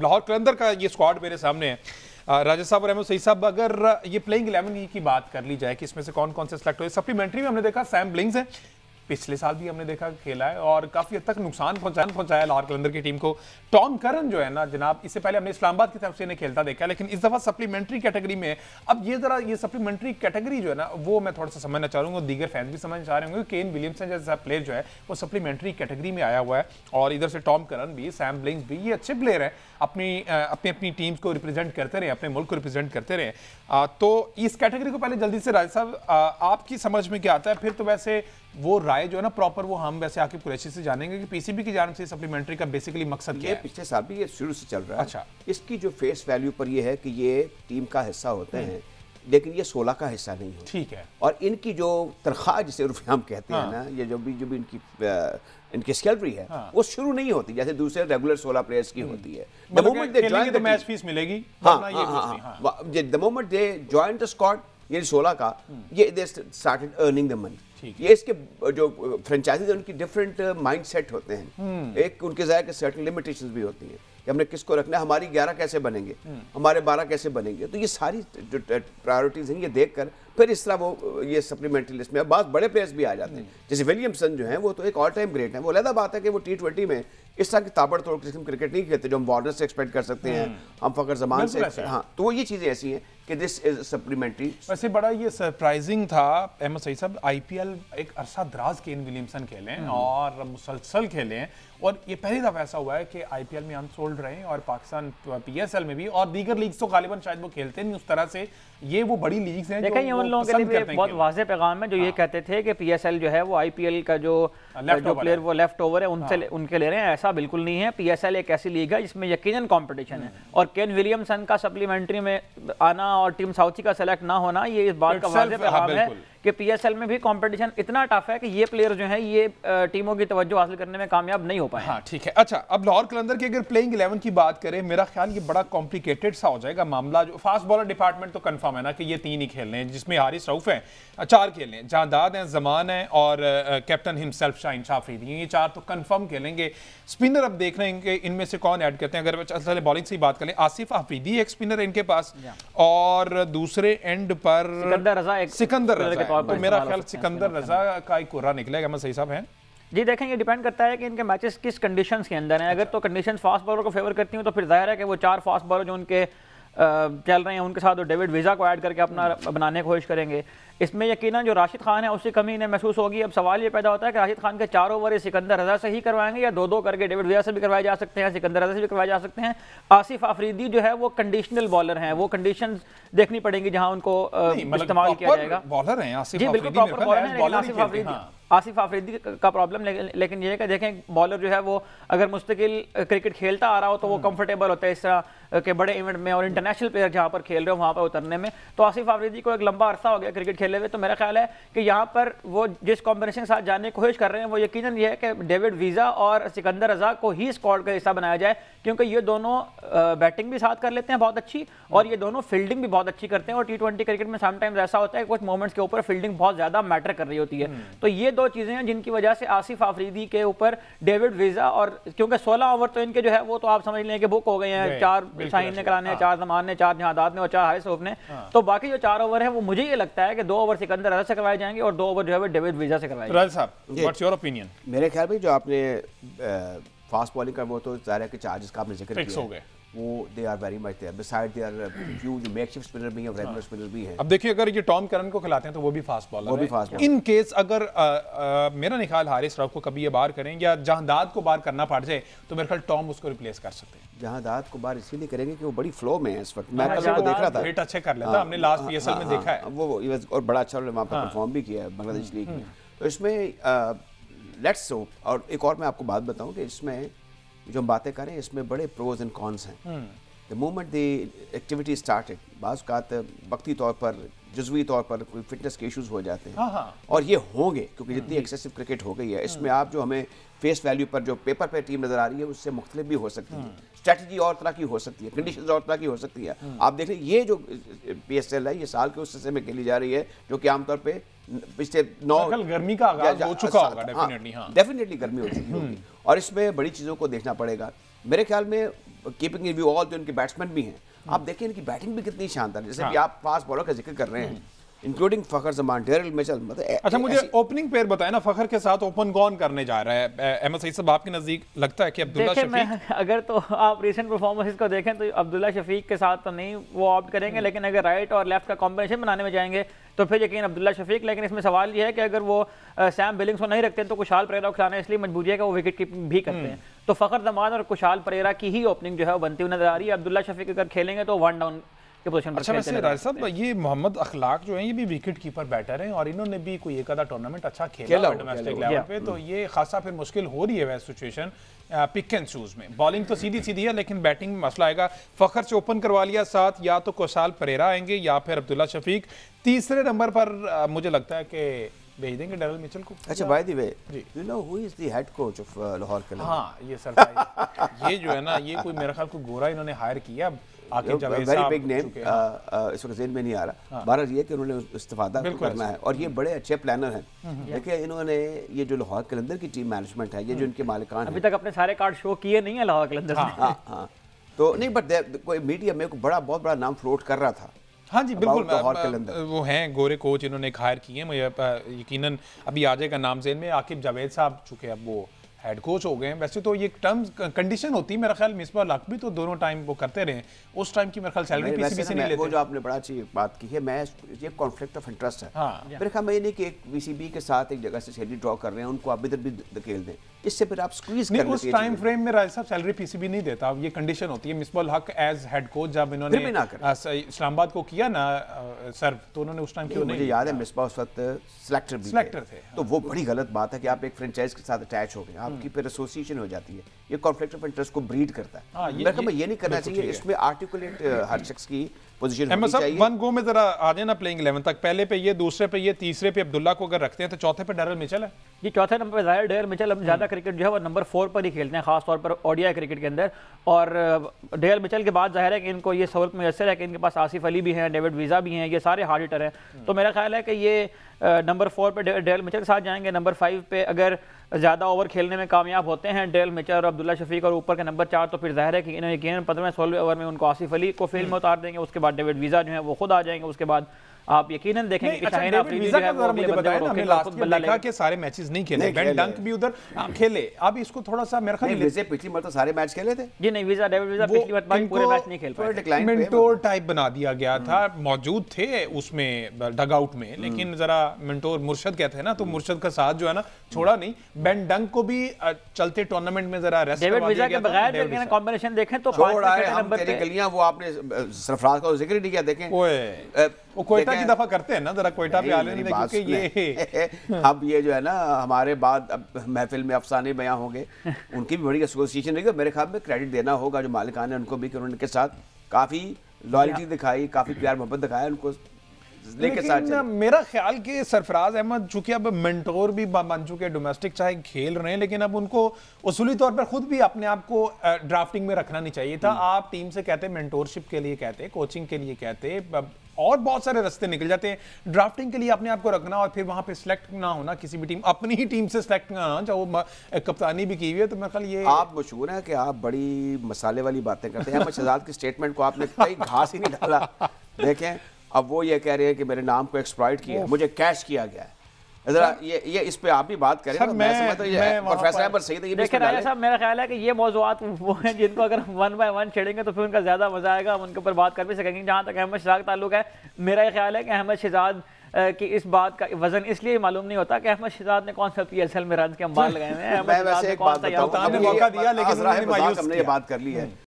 लाहौर कलंदर का ये स्क्वाड मेरे सामने है। राजा साहब और अहमद सईद साहब, अगर ये प्लेइंग 11 की बात कर ली जाए कि इसमें से कौन कौन से सिलेक्ट हुए, सप्लीमेंट्री में हमने देखा सैम ब्लिंग्स है, पिछले साल भी हमने देखा खेला है और काफी हद तक नुकसान पहुंचाया लाहौर कलंदर की टीम को। टॉम करन जो है ना जनाब, इससे पहले हमने इस्लामाबाद की तरफ से इन्हें खेलता देखा, लेकिन इस दफा सप्लीमेंट्री कैटेगरी में। अब ये जरा ये सप्लीमेंट्री कैटेगरी जो है ना वो मैं थोड़ा सा समझना चाह रहा हूँ, दीगर फैंस भी समझना चाह रहे होंगे। केन विलियमसन जैसा प्लेयर जो है वो सप्लीमेंट्री कैटेगरी में आया हुआ है और इधर से टॉम करन भी, सैम ब्लिंग्स भी, ये अच्छे प्लेयर हैं, अपनी टीम्स को रिप्रेजेंट करते रहे, अपने मुल्क को रिप्रेजेंट करते रहे। तो इस कैटेगरी को पहले जल्दी से राजा साहब आपकी समझ में क्या आता है? फिर तो वैसे वो राय जो है ना प्रॉपर वो हम वैसे आकिब कुरैशी से जानेंगे कि पीसीबी की जानिब से सप्लीमेंट्री का बेसिकली मकसद क्या है। पिछले साल भी ये शुरू से चल रहा है। अच्छा, इसकी जो फेस वैल्यू पर ये है कि ये टीम का हिस्सा होते हैं, लेकिन ये 16 का हिस्सा नहीं होता। ठीक है। और इनकी जो तनख्वाह जिसे रुपये हम कहते हैं ना, ये जो भी इनकी सैलरी है वो शुरू नहीं होती जैसे दूसरे रेगुलर 16 प्लेयर्स की होती है। The moment they join the match fees मिलेगी। The moment they join the squad, ये 16 का, ये they started earning the money. ये इसके जो फ्रेंचाइजीज उनकी डिफरेंट माइंडसेट होते हैं। एक उनके ज़ाहिर के सर्टेन लिमिटेशंस भी होती हैं कि हमने किसको रखना है, हमारी 11 कैसे बनेंगे, हमारे 12 कैसे बनेंगे। तो ये सारी जो प्रायोरिटीज हैं ये देखकर फिर इस तरह वो ये सप्लीमेंट्री लिस्ट में बहुत बड़े प्लेयर्स भी आ जाते हैं। जैसे विलियमसन जो है वो तो एक ऑल टाइम ग्रेट है। वो अलग बात है कि वो T20 में इस तरह की ताबड़तोड़ किस्म क्रिकेट नहीं खेलते जो हम वार्नर से एक्सपेक्ट कर सकते हैं, हम फकर जमान से। हाँ, तो वो ये चीज़ें ऐसी हैं कि दिस इज सप्लीमेंट्री। वैसे बड़ा ये सरप्राइजिंग था अहमद सईद साहब, आईपीएल एक अरसा दराज केन विलियमसन खेले और मुसलसल खेले और ये पहली दफा ऐसा हुआ है कि आईपीएल में अनसोल्ड रहे और पाकिस्तान पीएसएल में भी, और दीगर लीग्स तो गालिबन शायद वो खेलते नहीं उस तरह से। ये वो बड़ी लीग्स हैं जो उन लोगों के लिए बहुत वाज़ेह पैगाम है जो ये कहते थे कि पीएसएल जो है वो आईपीएल का जो प्लेयर वो लेफ्ट ओवर है उनके ले रहे हैं। ऐसा बिल्कुल नहीं है। पीएसएल एक ऐसी लीग है जिसमें यकीनन कंपटीशन है और केन विलियमसन का सप्लीमेंट्री में आना और टीम साउथी का सेलेक्ट ना होना ये इस बात का वाज़ेह पैगाम है कि पीएसएल में भी कंपटीशन इतना टफ है कि ये प्लेयर जो है ये टीमों की तवज्जो हासिल करने में कामयाब नहीं हो पाए। हाँ, ठीक है। अच्छा, अब लाहौर कलंदर की अगर प्लेइंग 11 की बात करें, मेरा ख्याल ये बड़ा कॉम्प्लिकेटेड सा हो जाएगा मामला। जो फास्ट बॉलर डिपार्टमेंट तो कंफर्म है ना कि ये 3 ही खेलने हैं, जिसमें हारिस रऊफ हैं, 4 खेलने हैं, जहादाद हैं, जमान है और कैप्टन हिमसेल्फ शाहीन शाह अफरीदी, ये 4 तो कंफर्म खेलेंगे। स्पिनर अब देख रहे हैं कि इनमें से कौन ऐड करते हैं। अगर चले बॉलिंग से बात करें, आसिफ अफरीदी एक स्पिनर है इनके पास और दूसरे एंड पर सिकंदर रजा। तो मेरा ख्याल सिकंदर रजा का एक कोरा निकलेगा। मैं सही साहब हैं जी। देखें, ये डिपेंड करता है कि इनके मैचेस किस कंडीशंस के अंदर हैं। अगर तो कंडीशंस फास्ट बॉलर को फेवर करती हूँ तो फिर जाहिर है कि वो 4 फास्ट बॉलर जो उनके चल रहे हैं उनके साथ डेविड वीज़ा को ऐड करके अपना बनाने की कोशिश करेंगे। इसमें यकीनन जो राशिद खान है उसकी कमी इन्हें महसूस होगी। अब सवाल ये पैदा होता है कि राशिद खान के 4 ओवर सिकंदर रजा से ही करवाएंगे या 2-2 करके डेविड वीज़ा से भी करवाए जा सकते हैं, सिकंदर रजा से भी करवाए जा सकते हैं। आसिफ अफरीदी जो है वो कंडीशनल बॉलर हैं, वो कंडीशंस देखनी पड़ेंगी जहां उनको इस्तेमाल किया जाएगा। बॉलर हैं आसिफ जी, बिल्कुल प्रॉपर बॉलर हैं। आसिफ अफरीदी का प्रॉब्लम लेकिन ये है कि देखें बॉलर जो है वो अगर मुस्तकिल क्रिकेट खेलता आ रहा हो तो वो कंफर्टेबल होता है इस तरह के बड़े इवेंट में और इंटरनेशनल प्लेयर जहाँ पर खेल रहे हो वहाँ पर उतरने में। तो आसिफ अफरीदी को एक लंबा अरसा हो गया क्रिकेट खेले हुए, तो मेरा ख्याल है कि यहाँ पर वो जिस कॉम्बिनेशन के साथ जाने की कोशिश कर रहे हैं वो यकीनन ये है कि डेविड वीज़ा और सिकंदर रजा को ही स्क्वाड का हिस्सा बनाया जाए, क्योंकि ये दोनों बैटिंग भी साथ कर लेते हैं बहुत अच्छी और ये दोनों फील्डिंग भी बहुत अच्छी करते हैं। और T20 क्रिकेट में समटाइम्स ऐसा होता है कुछ मोमेंट्स के ऊपर फील्डिंग बहुत ज़्यादा मैटर कर रही होती है। तो ये 2 चीज़ें हैं जिनकी वजह से आसिफ अफरीदी के ऊपर डेविड वीज़ा, और क्योंकि 16 ओवर तो इनके जो है वो तो आप समझ लें कि बुक हो गए हैं। 4 शाहीन ने कराने हैं, 4 जमान ने, 4 जहादाद ने और 4 हारिस रऊफ ने। तो बाकी जो 4 ओवर है वो मुझे ये लगता है कि 2 ओवर सिकंदर रजा से करवाए जाएंगे और 2 ओवर जो है डेविड वीज़ा से करवाए जाएंगे। साहब, व्हाट्स योर ओपिनियन? मेरे ख्याल में जो आपने फास्ट बॉलिंग का वो तो जाहिर है कि चार्जेस का आपने जिक्र किया है वो they are very much there. Beside they are few जो मेकशिफ्ट स्पिनर भी हैं, रेगुलर स्पिनर भी हैं। अब देखिए, अगर ये टॉम करन को खिलाते हैं तो वो भी फास्ट बॉलर है। इन केस अगर मेरा नहीं ख्याल हारिस रऊफ को कभी ये बार करें या जहादाद को बार करना पड़ जाए तो मेरे ख्याल टॉम उसको रिप्लेस कर सकते हैं। जहादाद को बार इसीलिए करेंगे कि वो बड़ी फ्लो में है इस वक्त। मैं कल को देख रहा था, हिट अच्छे कर लेता, हमने लास्ट पीएसएल में देखा है वो और बड़ा अच्छा वहाँ पर परफॉर्म भी किया है बांग्लादेश लीग में। तो इसमें लेट्स होप। और एक और मैं आपको बात बताऊं कि इसमें जो हम बातें करें इसमें बड़े प्रोज एंड कॉन्स हैं। The moment the activity started, बाज़ औक़ात वक्ती तौर पर जुज़वी तौर पर कोई फिटनेस के इश्यूज हो जाते हैं और ये होंगे क्योंकि जितनी एक्सेसिव क्रिकेट हो गई है इसमें आप जो हमें फेस वैल्यू पर जो पेपर पे टीम नजर आ रही है उससे मुख्तलिफ भी हो सकती है, स्ट्रेटजी और तरह की हो सकती है, कंडीशंस और तरह की हो सकती है। आप देख लें ये जो PSL है ये साल के उस हिस्से में खेली जा रही है जो कि आमतौर पर पिछले 9 गर्मी का आगाज हो चुका होगा। डेफिनेटली गर्मी हो चुकी होगी और इसमें बड़ी चीज़ों को देखना पड़ेगा मेरे ख्याल में कीपिंग इन व्यू ऑल जो इनके बैट्समैन भी हैं, आप देखिए इनकी बैटिंग भी कितनी शानदार है। जैसे कि आप फास्ट बॉलर का जिक्र कर रहे हैं, इंक्लूडिंग फखर जमान, डेरिल मिचेल, मतलब अच्छा मुझे ओपनिंग पेयर बताए ना, फखर के साथ ओपन कौन करने जा रहा है? अहमद सईद साहब आपके नजदीक लगता है कि अब्दुल्ला शफीक? अगर तो आप रिसेंट परफॉर्मेंस को देखें तो अब्दुल्ला शफीक के साथ तो नहीं वो ऑप्ट करेंगे, लेकिन अगर राइट और लेफ्ट का कॉम्बिनेशन बनाने में जाएंगे तो फिर यकीन अब्दुल्ला शफीक। लेकिन इसमें सवाल ये है कि अगर वो सैम बिलिंग्स को नहीं रखते हैं तो कुशाल परेरा को खिलाना इसलिए मजबूरी है कि वो विकेट कीपिंग भी करते हैं, तो फखर जमान और कुशाल परेरा की ही ओपनिंग जो है वो बनती हुई नजर आ रही है। अब्दुल्ला शफीक अगर खेलेंगे तो वन डाउन के पोजीशन पर। अच्छा वैसे राज साहब ये मोहम्मद अखलाक जो है ये भी विकेट कीपर बैटर हैं और इन्होंने भी कोई एक आधा टूर्नामेंट अच्छा खेला डोमेस्टिक लेवल पे, तो ये खासा फिर मुश्किल हो रही है वैसे सिचुएशन पिक एंड चूज में। बॉलिंग तो सीधी सीधी है लेकिन बैटिंग में मसला आएगा। फखर से ओपन करवा लिया साथ, या तो कुशाल परेरा आएंगे या फिर अब्दुल्ला शफीक। तीसरे नंबर पर मुझे लगता है कि भेज देंगे डेरिल मिचेल को। अच्छा by the way, you know who is the head coach of Lahore Qalandar? हाँ ये सरप्राइज ये जो है ना, ये कोई मेरे ख्याल को गोरा इन्होंने हायर किया, आकिब जावेद साहब वेरी बिग नेम, इस वक्त ज़हन में नहीं आ रहा। बहरहाल ये कि उन्होंने इस्तिफादा करना है और ये बड़े अच्छे प्लानर हैं। देखिए इन्होंने ये जो लाहौर कलंदर की टीम मैनेजमेंट है, ये जो इनके मालिकान अभी तक अपने सारे कार्ड शो किए नहीं है लाहौर कलंदर ने। हाँ तो नहीं, बट कोई मीडिया में बहुत बड़ा नाम फ्लोट कर रहा था। हाँ जी बिल्कुल, वो हैं गोरे कोच, इन्होंने एक हायर किए हैं, मुझे यकीनन अभी आ जाएगा नाम ज़हन में, आकिब जावेद साहब, चूँकि अब वो हेड कोच हो गए हैं। वैसे तो ये टर्म्स कंडीशन होती है मेरा ख्याल, मिसबाह हक भी तो दोनों टाइम वो करते रहे, उस टाइम की मेरा ख्याल सैलरी पीसीबी से नहीं लेते। वो जो आपने बड़ा अच्छी बात की है, मैं ये कॉन्फ्लिक्ट ऑफ इंटरेस्ट है। मेरे ख्याल में ये नहीं कि एक पीसीबी के साथ एक जगह से सैलरी ड्रॉ कर रहे हैं, उनको आप इधर भी धकेल दें, इससे फिर आप स्क्वीज कर लेते हैं। उस टाइम फ्रेम में राज साहब सैलरी पीसीबी नहीं देता, ये कंडीशन होती है। मिसबाह हक एज हेड कोच जब इन्होंने इस्लामाबाद को किया ना सर्व, तो उन्होंने उस टाइम क्यों नहीं, मुझे याद है मिसबाह उस वक्त सिलेक्टर थे, तो वो बड़ी गलत बात है कि आप एक फ्रेंचाइज के साथ अटैच हो गए, आपकी फिर एसोसिएशन हो जाती है, ये कॉन्फ्लिक्ट ऑफ इंटरेस्ट को ब्रीड करता है। मेरे ख्याल में ये नहीं करना चाहिए, इसमें आर्टिकुलेट हर शख्स की पोजीशन होनी चाहिए। वन गो में जरा आ जाए ना प्लेइंग 11 तक, पहले पे ये, दूसरे पे ये, तीसरे पे अब्दुल्ला को अगर रखते हैं तो चौथे पे डेरिल मिचेल है। ये चौथे नंबर पे जाहिर डेरिल मिचेल अब ज्यादा क्रिकेट जो है वो नंबर 4 पर ही खेलते हैं, खासतौर पर ओडीआई क्रिकेट के अंदर। और डेरिल मिचेल के बाद जाहिर है कि इनको ये सहूलत मुयसर है कि इनके पास आसिफ अली भी हैं, डेविड वीज़ा भी हैं, ये सारे हार्ड हिटर हैं। तो मेरा ख्याल है कि ये नंबर 4 पे डेरिल मिचेल के साथ जाएंगे। नंबर 5 पे अगर ज़्यादा ओवर खेलने में कामयाब होते हैं डेरिल मिचेल और अब्दुल्ला शफीक, और ऊपर के नंबर 4 तो फिर जाहिर है कि इन्होंने यकीनन 15वें-16वें ओवर में उनको आसिफ अली को फील्ड में उतार देंगे। उसके बाद डेविड वीज़ा जो है वो खुद आ जाएंगे। उसके बाद आप यकीनन देखेंगे कि शाहीन अफरीदी जो है वो अगले बंदे को रोकेगा, खुद बल्ला लेगा। के सारे मैचेस नहीं खेले, बेन डंक भी उधर खेले, अब इसको थोड़ा सा मेरे ख्याल में पिछली बार तो सारे मैच खेले थे जी। नहीं वीज़ा, डेविड वीज़ा पिछली बार पूरे मैच नहीं खेल पाए, मेंटोर टाइप बना दिया गया था, मौजूद थे उसमें डग आउट में, लेकिन जरा मेंटोर मुर्शद कहते हैं ना, तो मुर्शद का साथ जो है ना छोड़ा नहीं। बेन डंक को भी चलते टूर्नामेंट में जरा रेस्ट डेविड वीज़ा के बगैर कॉम्बिनेशन देखें तो 5 नंबर पे गलियां, वो आपने सरफराज का जिक्र नहीं किया। देखें वो कोयटा की दफा करते हैं ना, जरा कोयटा पे आने दें, क्योंकि ये अब ये जो है ना हमारे बाद अब महफिल में अफसाने बयां होंगे, उनकी भी बड़ी एसोसिएशन रहेगी। मेरे ख्याल में क्रेडिट देना होगा जो मालिकान है उनको भी, कि उन्होंने के साथ काफी लॉयल्टी दिखाई, काफी प्यार मोहब्बत दिखाया उनको लेके साथ। मेरा ख्याल कि सरफराज अहमद चूंकि अब मेंटोर भी बन चुके, डोमेस्टिक चाहे खेल रहे हैं, लेकिन अब उनको उसूली तौर पर खुद भी अपने आप को ड्राफ्टिंग में रखना नहीं चाहिए था। आप टीम से कहते, मेंटोरशिप के लिए कहते, कोचिंग के लिए कहते, और बहुत सारे रास्ते निकल जाते हैं। ड्राफ्टिंग के लिए अपने आप को रखना और फिर वहां पे सिलेक्ट ना होना किसी भी टीम, अपनी ही टीम से सिलेक्ट ना होना, चाहे वो कप्तानी भी की हुई है, तो मेरे ख्याल ये आप मशहूर है कि आप बड़ी मसाले वाली बातें करते हैं। अहमद शहजाद की स्टेटमेंट को आपने कहीं घास ही नहीं डाला। देखें अब वो ये कह रहे हैं कि मेरे नाम को एक्सप्लॉइट किया, मुझे कैश किया गया है। जरा ये इस पे आप भी बात करें। सर, मैं समझता हूं प्रोफेसर अहमद सईद ये देखिए राजा साहब, मेरा ख्याल है कि ये मौजूआत वो हैं जिनको अगर 1 बाय 1 छेड़ेंगे तो फिर उनका ज्यादा मजा आएगा, हम उनके ऊपर बात कर भी सकेंगे। जहां तक अहमद शहजाद का ताल्लुक है, मेरा ये ख्याल है कि अहमद शहजाद कि इस बात का वजन इसलिए मालूम नहीं होता कि अहमद शहजाद ने कौन सा PSL में रन के अंबार लगाए हैं। मैं वैसे एक बात बताऊं, हमने ये बात कर ली है